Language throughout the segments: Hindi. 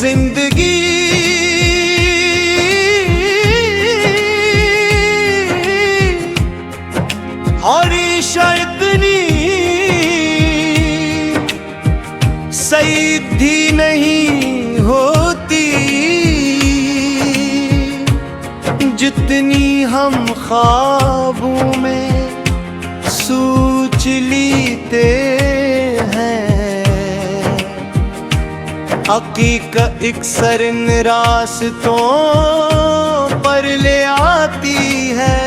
जिंदगी और इतनी सीधी नहीं होती जितनी हम ख्वाबों में सोच लेते हैं। हकीकत अक्सर इन रास्तों पर ले आती है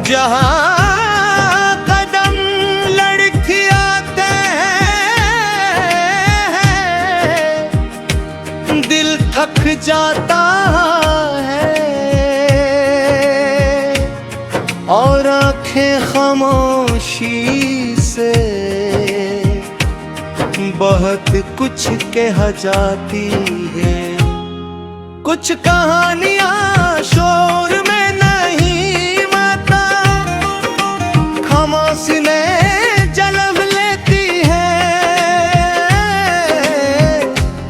जहाँ कदम लड़खड़ाते हैं दिल थक जाता है और आंखें खामोशी से बहुत कुछ कह जाती है। कुछ कहानियां शोर में नहीं माता खामोशी में जन्म लेती है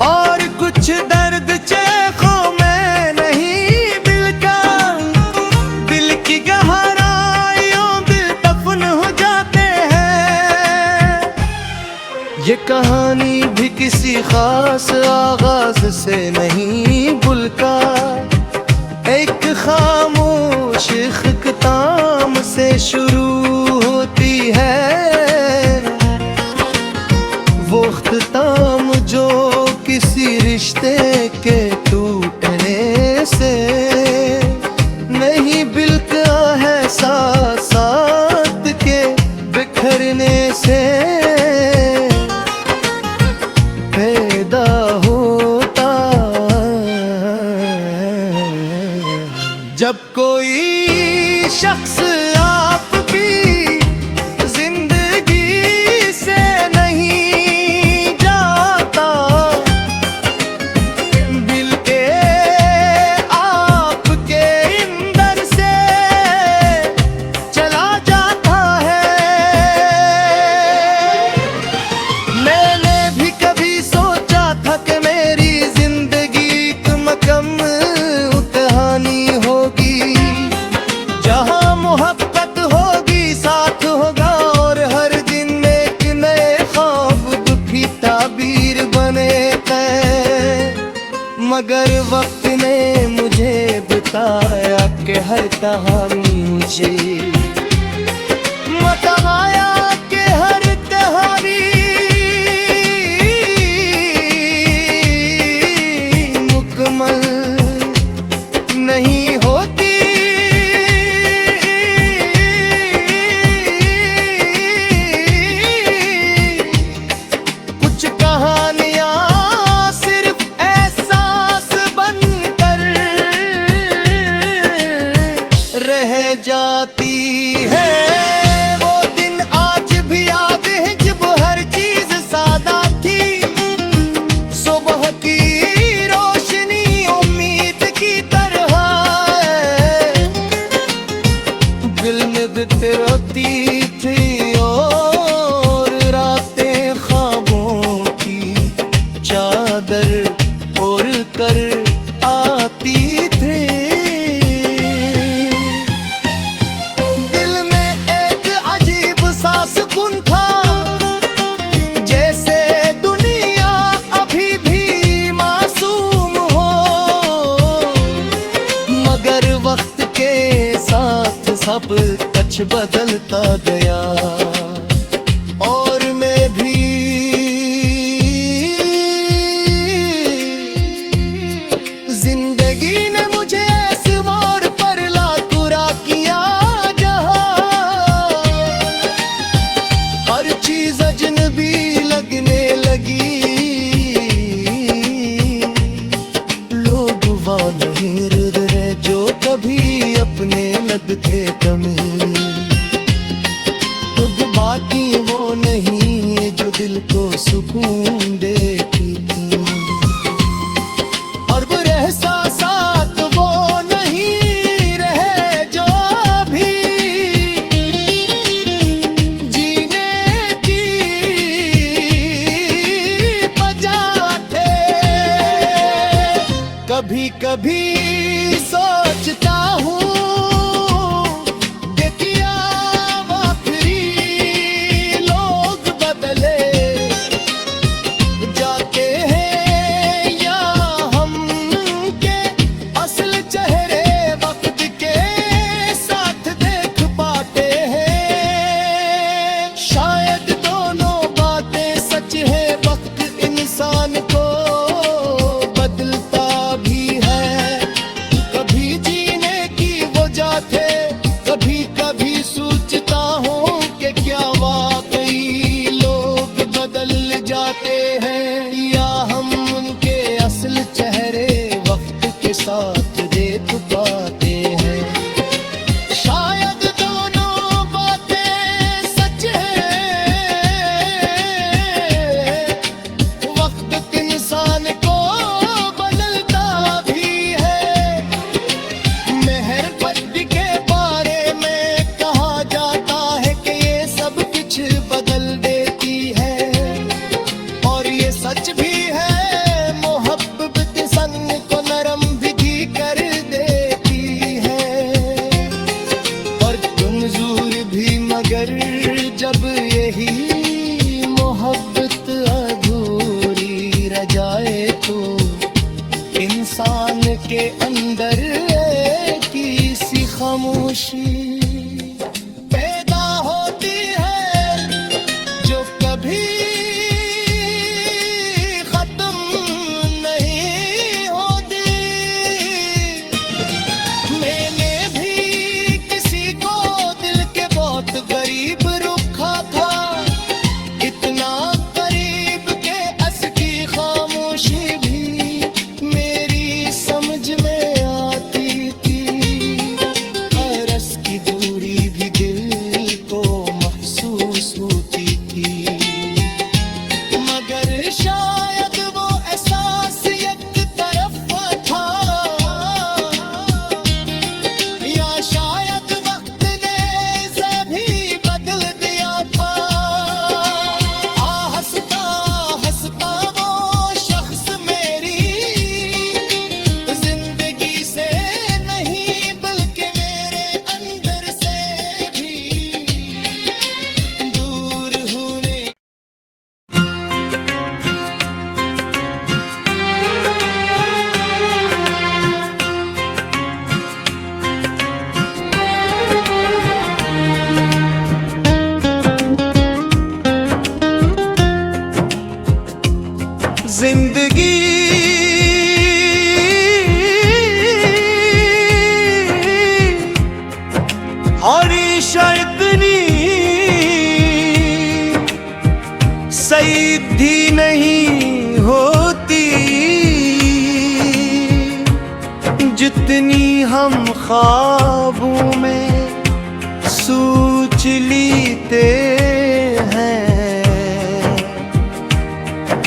और कुछ दर्द चेखों में नहीं बिलका दिल की गहराइयों दिल दफन हो जाते हैं। ये कहानी भी किसी खास आगाज से नहीं बुलका एक खामोश इख्तिताम से शुरू होती है। वो इख्तिताम जो किसी रिश्ते के टूटने से नहीं बिलका है साथ साथ के बिखरने से पैदा होता। जब कोई शख्स आपकी जिंदगी से नहीं जाता दिल के आपके अंदर से चला जाता है। मैंने भी कभी सोचा था कि मेरी जिंदगी एक मुकम्मल कहानी होगी जहां मोहब्बत होगी साथ होगा और हर दिन एक नए ख्वाब दुखी ताबीर बने तय। मगर वक्त ने मुझे बताया कि हर कहानी मुझे बताया कि हर कहानी मुकम्मल नहीं होती। कुछ कहानियां सिर्फ एहसास बनकर रह जाती है। वो दिन आज भी याद है जब हर चीज सादा थी। सुबह की रोशनी उम्मीद की तरह दिल में रोती थी और रातें ख्वाबों की चादर ओढ़ कर आती थी। दिल में एक अजीब सा सुकून था जैसे दुनिया अभी भी मासूम हो। मगर वक्त के साथ सब कुछ बदलता गया और मैं भी जिंदगी ने मुझे ऐसे मोड़ पर लाकुरा किया जहां हर चीज अजनबी लगने लगी। लोग वो नहीं रहे जो कभी अपने लगते कमी। खुद बाकी वो नहीं जो दिल को सुकून देती थी और बुरे एहसासात वो नहीं रहे जो भी जीने की वजह थे। कभी कभी सोचता हूँ देखिया आखिरी लोग बदले जाते हैं या हम के असल चेहरे वक्त के साथ देख पाते हैं। शायद दोनों बातें सच है, वक्त इंसान को बदलता भी है। कभी जीने की वजह थे, कभी कभी सोचता हूँ कि क्या वाकई लोग बदल जाते हैं या हम उनके असल चेहरे वक्त के साथ देख पाते हैं। शायद दोनों बातें सच है, वक्त इंसान को बदलता भी है। मेहरबती के बारे में कहा जाता है कि ये सब कुछ बदल देती है, और ये सच भी है। मोहब्बत सन को नरम भी कर देती है, और कमजोर भी, मगर जब यही मोहब्बत अधूरी रह जाए तो इंसान के अंदर एक सी खामोशी पैदा होती है जो कभी खत्म नहीं होती। मैंने भी किसी को दिल के बहुत करीब रखा था, इतना करीब के असकी खामोशी भी मेरी समझ में आती थी। अरस की दूरी भी दिल को महसूस होती थी, मगर शायद वो एहसास एक तरफा था, या शायद वक्त ने सभी बदल दिया था। हंसता हंसता वो शख्स मेरी जिंदगी से नहीं बल्कि मेरे अंदर से भी दूर होने जिंदगी और इतनी सीधी नहीं होती जितनी हम ख्वाबों में सोच लेते हैं।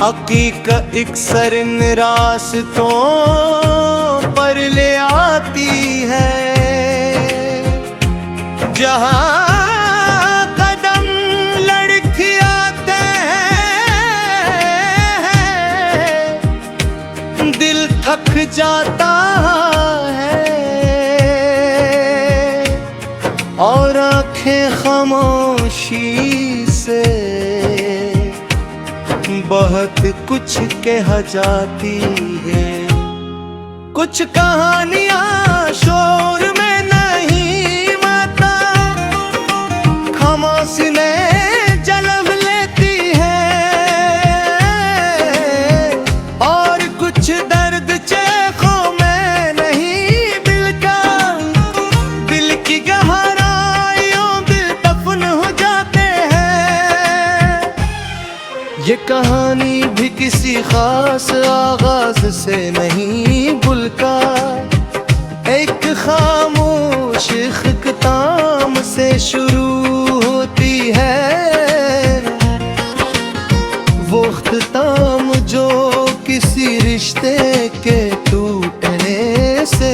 हकीकत अक्सर इन रास्तों पर ले आती है, जहाँ कदम लड़खड़ाते हैं दिल थक जाता है, और आंखें खामोशी से बहुत कुछ कह जाती है। कुछ कहानियां शोर में नहीं माता, खामोशी में जन्म लेती है, और कुछ दर्द चेखों में नहीं बिलका, दिल की गहराइयों दिल दफन हो जाते हैं। ये कहानी भी किसी खास आगाज से नहीं बुलका, एक खामोश इख्तिताम से शुरू होती है। वो इख्तिताम जो किसी रिश्ते के टूटने से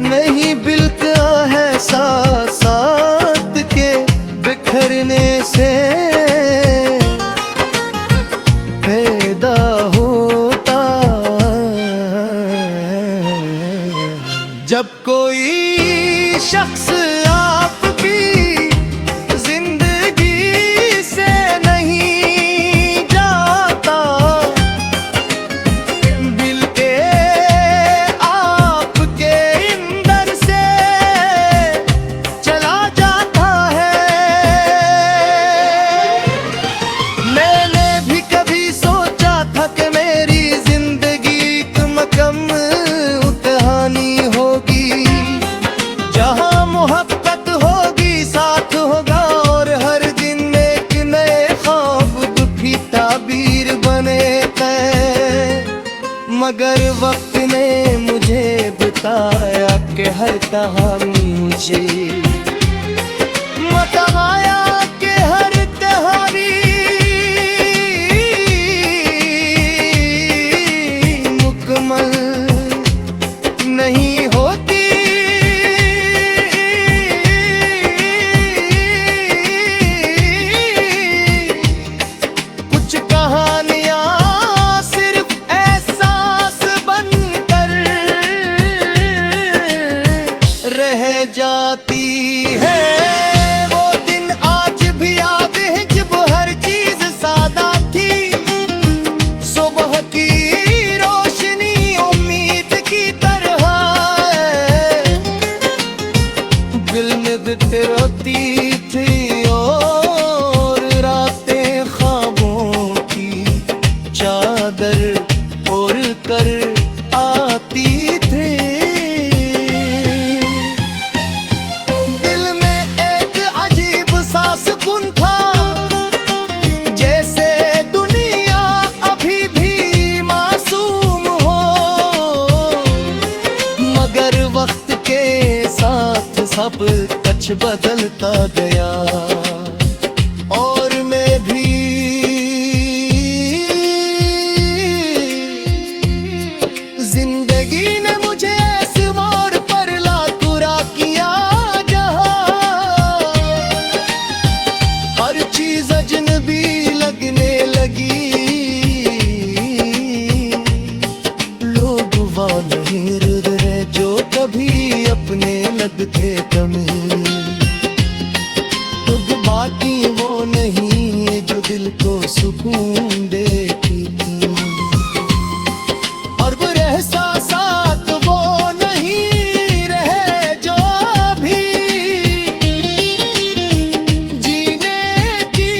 नहीं बिलका है, साथ के बिखरने से पैदा होता बताया कि हर कहानी मुझे बताया कि हर कहानी मुकम्मल नहीं होती। कुछ कहानियां सिर्फ एहसास बनकर रह जाती है। वो दिन आज भी याद है जब हर चीज सादा थी। सुबह की रोशनी उम्मीद की तरह दिल में बिखर रोती थी और रातें ख्वाबों की चादर ओढ़ कर आती थी। दिल में एक अजीब सा सुकून था, जैसे दुनिया अभी भी मासूम हो। मगर वक्त के साथ सब कुछ बदलता गया और मैं भी जिंदगी ने मुझे ऐसे मोड़ पर ला कुरा किया जहां हर चीज अजनबी लगने लगी। लोग वो नहीं रहे जो कभी अपने लगते तमिल। बाकी वो नहीं जो दिल को सुकून देती थी। और वो एहसासात वो नहीं रहे जो भी जीने की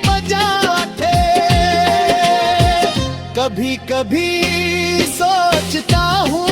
वजह थे। कभी कभी सोचता हूँ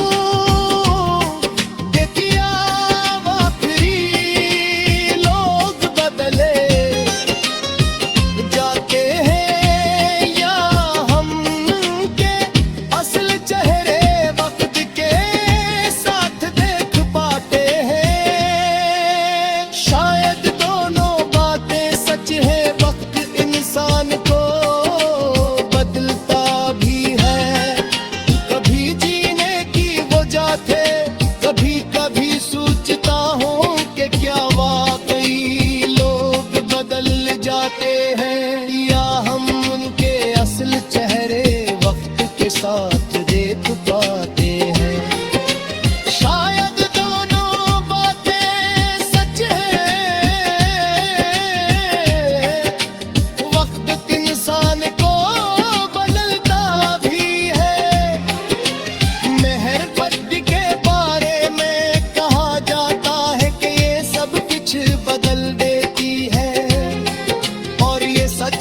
साथ देख पाते हैं। शायद दोनों बातें सच है। वक्त इंसान को बदलता भी है। मेहरबत के बारे में कहा जाता है कि ये सब कुछ बदल देती है और ये सच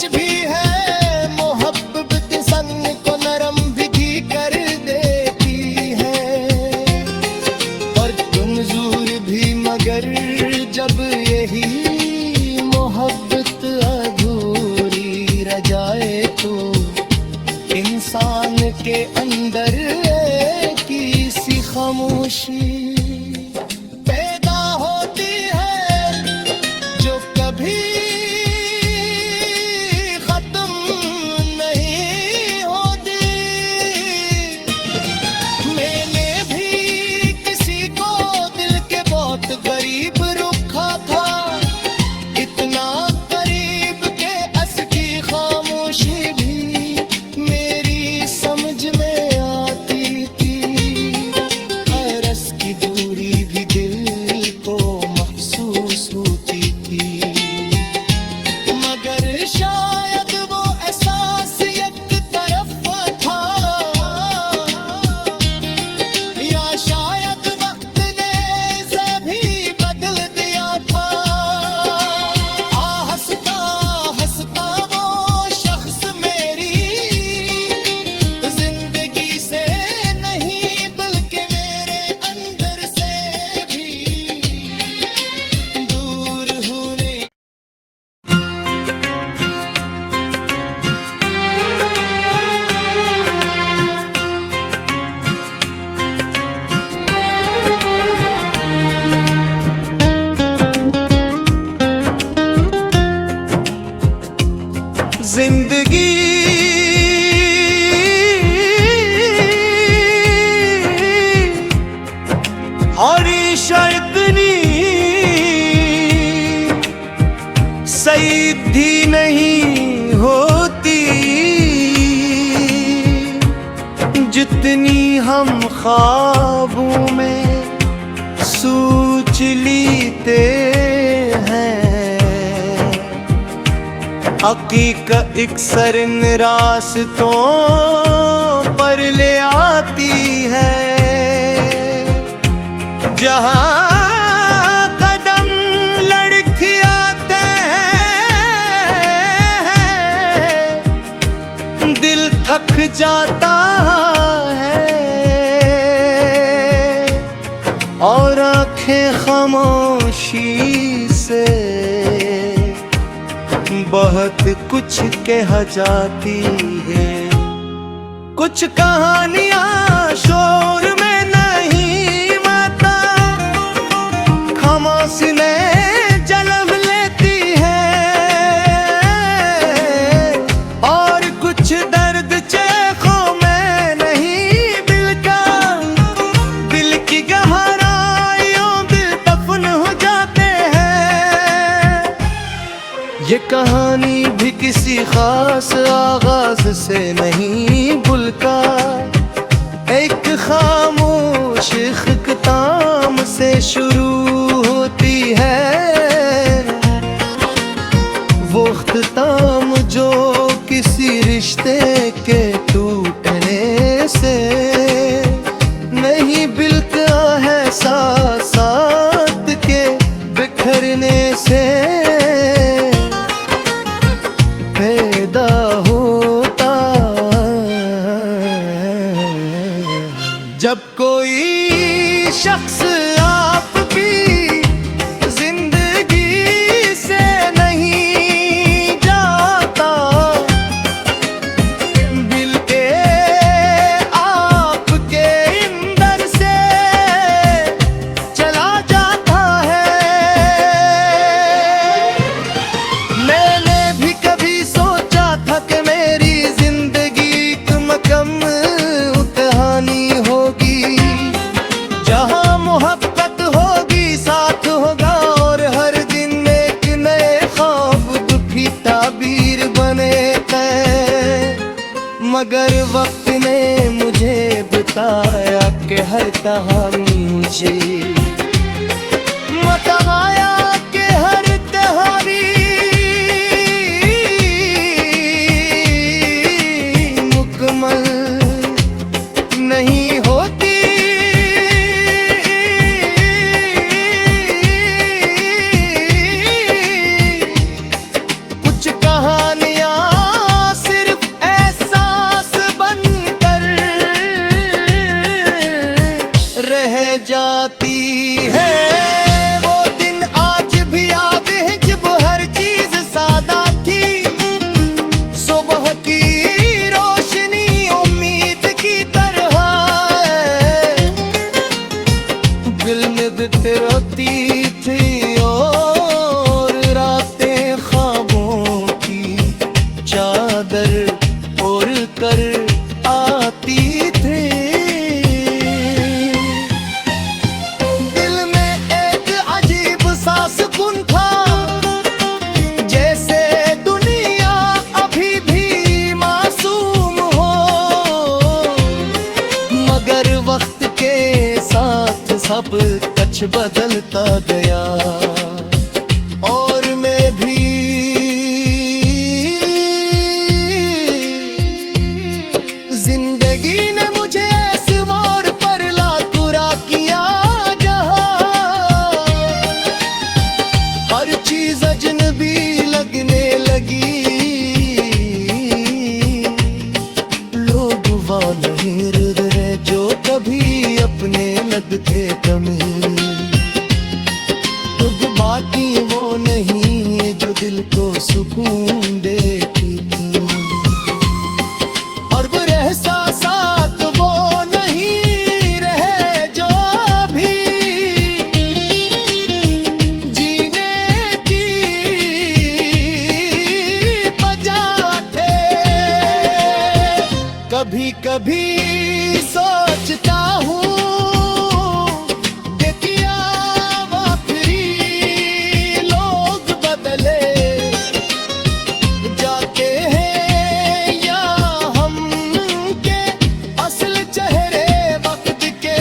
जिंदगी और इतनी सीधी नहीं होती जितनी हम ख्वाबों में सोच लेते हैं। हकीकत अक्सर इन रास्तों पर ले आती है जहाँ कदम लड़खड़ाते हैं दिल थक जाता है और आंखें खामोशी से बहुत कुछ कह जाती है। कुछ कहानियां शोर में नहीं माता खामोशी में जन्म लेती है और कुछ दर्द चेखों में नहीं बिलका दिल की गहराइयों दिल दफन हो जाते हैं। ये कहानी भी किसी खास आगाज से नहीं बुलका एक खामोश इख्तिताम से शुरू होती है। वो इख्तिताम जो किसी रिश्ते के टूटने से नहीं बिल्कुल एहसासात के बिखरने से पैदा होता। जब कोई शख्स आपकी जिंदगी से नहीं जाता बिल्के आपके अंदर से चला जाता है। मैंने भी कभी सोचा था कि मेरी जिंदगी एक मुकम्मल कहानी होगी जहां मोहब्बत होगी साथ होगा और हर दिन एक नए ख्वाब दुखी ताबीर बने हैं। मगर वक्त ने मुझे बताया कि हर कहानी मुझे बताया कि हर कहानी मुकम्मल नहीं होती। कुछ कहानियां सिर्फ एहसास बनकर रह जाती है। वो दिन आज भी याद है जब हर चीज सादा थी। सुबह की रोशनी उम्मीद की तरह दिल में बिखरती थी और रातें ख्वाबों की चादर ओढ़ कर आती थी। दिल में एक अजीब सा सुकून था जैसे दुनिया अभी भी मासूम हो। मगर वक्त के साथ सब कुछ बदलता गया और मैं भी जिंदगी ने मुझे ऐसे मोड़ पर लाकुरा किया जहां हर चीज अजनबी लगने लगी। लोग वो नहीं रहे जो कभी अपने लगते कमी। खुद बाकी वो नहीं जो दिल को सुकून देती थी और बुरे एहसासात वो नहीं रहे जो भी जीने की वजह कभी कभी सोचता हूँ कि क्या आखिरी लोग बदले जाते हैं या हम के असल चेहरे वक्त के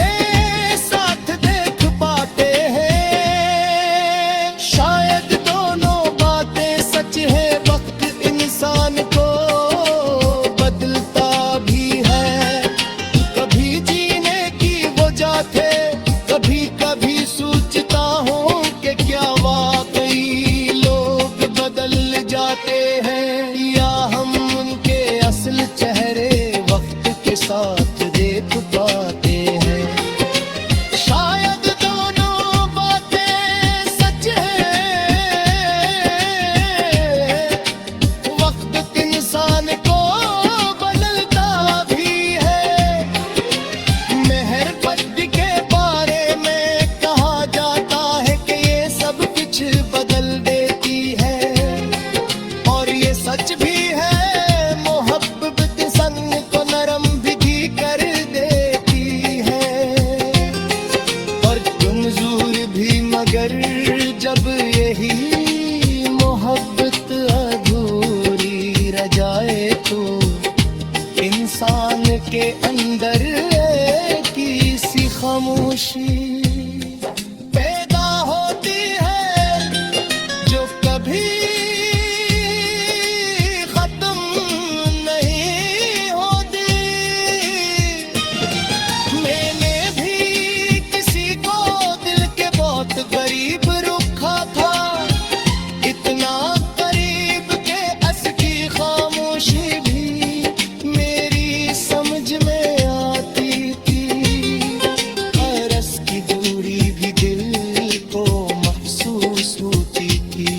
साथ देख पाते हैं। शायद दोनों बातें सच है, वक्त इंसान को बदलता भी है। कभी जीने की वजह थे, कभी कभी सोचता हूँ कि क्या वाकई लोग बदल जाते हैं या हम उनके असल चेहरे वक्त के साथ देख पाते हैं। शायद दोनों बातें सच है, वक्त इंसान को बदलता भी है। मेहरबत के बारे में कहा जाता है कि ये सब कुछ बदल देती है, और ये सच भी है। मोहब्बत संग को नरम भी कर देती है और कमजोर भी, मगर जब यही मोहब्बत अधूरी रह जाए तो इंसान के अंदर की सी खामोशी पैदा होती है जो कभी खत्म नहीं होती। मैंने भी किसी को दिल के बहुत करीब रखा था, इतना करीब के असली खामोशी भी मेरी समझ में आती थी। रस की दूरी भी दिल को महसूस होती थी,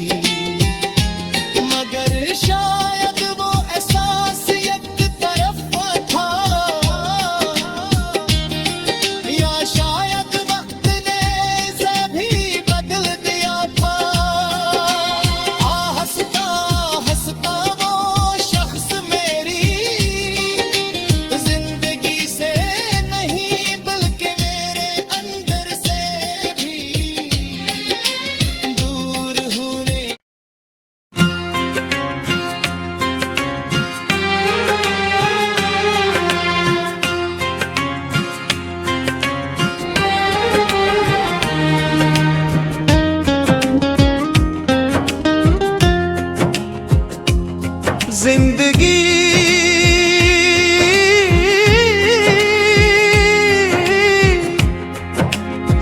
मगर शायद वो एहसास एक तरफ था, या शायद वक्त ने सभी बदल दिया था। हंसता हंसता वो शख्स मेरी जिंदगी से नहीं बल्कि मेरे अंदर से भी दूर होने जिंदगी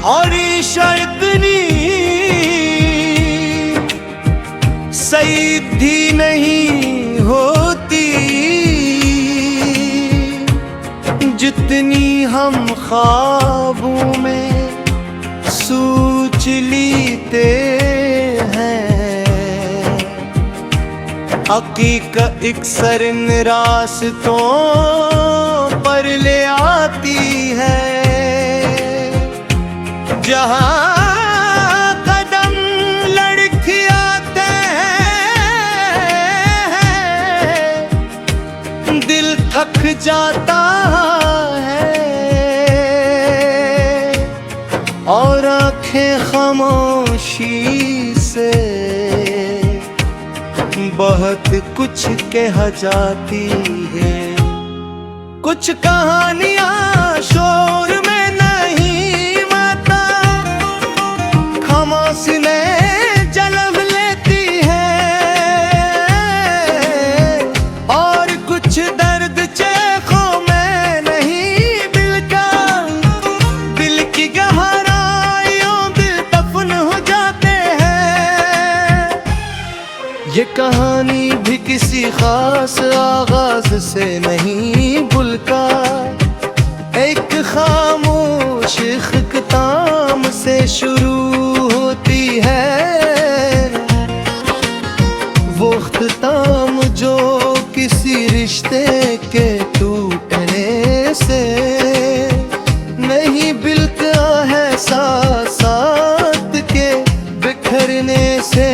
हमेशा इतनी सीधी नहीं होती जितनी हम ख्वाबों में सोच लेते हैं। हकीकत अक्सर इन रास्तों पर ले आती है, जहाँ कदम लड़खड़ाते हैं दिल थक जाता है और आंखें खामोशी से बहुत कुछ कह जाती है। कुछ कहानियां शोर में नहीं माता, खामोश ने जन्म लेती है, और कुछ दर्द चेखों में नहीं बिलका, दिल की गहराइयों दिल दफन हो जाते हैं। ये कहानी भी किसी खास आगाज से नहीं बुलका, एक खामोश इख्तिताम से शुरू होती है। वो इख्तिताम जो किसी रिश्ते के टूटने से नहीं बिलका है, साथ के बिखरने से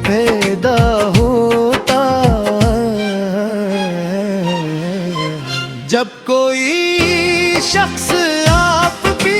पैदा होता जब कोई शख्स आप भी